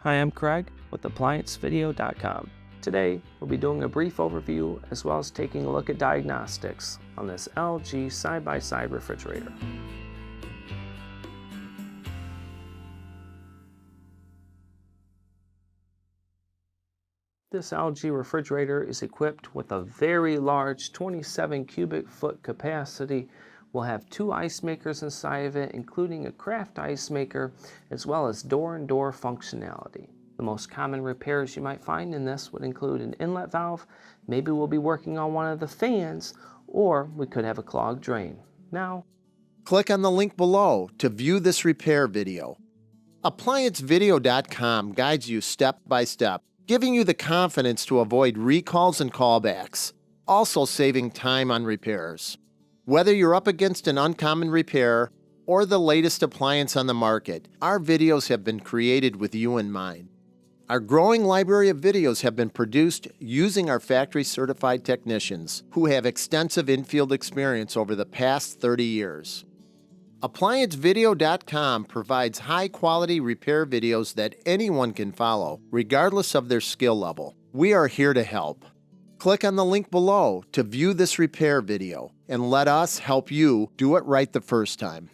Hi, I'm Craig with ApplianceVideo.com. Today, we'll be doing a brief overview as well as taking a look at diagnostics on this LG side-by-side refrigerator. This LG refrigerator is equipped with a very large 27 cubic foot capacity. We'll have two ice makers inside of it, including a craft ice maker, as well as door-and-door functionality. The most common repairs you might find in this would include an inlet valve. Maybe we'll be working on one of the fans, or we could have a clogged drain. Now, click on the link below to view this repair video. ApplianceVideo.com guides you step by step, giving you the confidence to avoid recalls and callbacks, also saving time on repairs. Whether you're up against an uncommon repair or the latest appliance on the market, our videos have been created with you in mind. Our growing library of videos have been produced using our factory-certified technicians who have extensive infield experience over the past 30 years. ApplianceVideo.com provides high-quality repair videos that anyone can follow, regardless of their skill level. We are here to help. Click on the link below to view this repair video and let us help you do it right the first time.